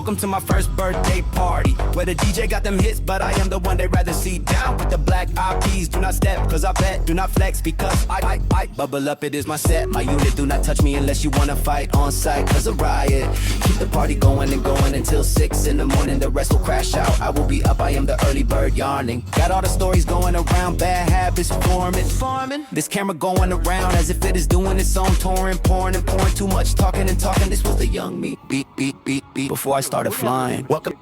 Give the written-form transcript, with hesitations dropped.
Welcome to my first birthday party, where the DJ got them hits, but I am the one they'd rather see. Down with the black eyed peas, do not step, cause I bet, do not flex, because I bubble up, it is my set. My unit, do not touch me unless you wanna fight on sight, cause a riot. Keep the party going and going until 6 in the morning, the rest will crash out. I will be up, I am the early bird yarning. Got all the stories going around, bad habits forming. This camera going around as if it is doing its own touring, pouring and pouring. Too much talking and talking, this was the young me. Beat, before I started flying. Welcome.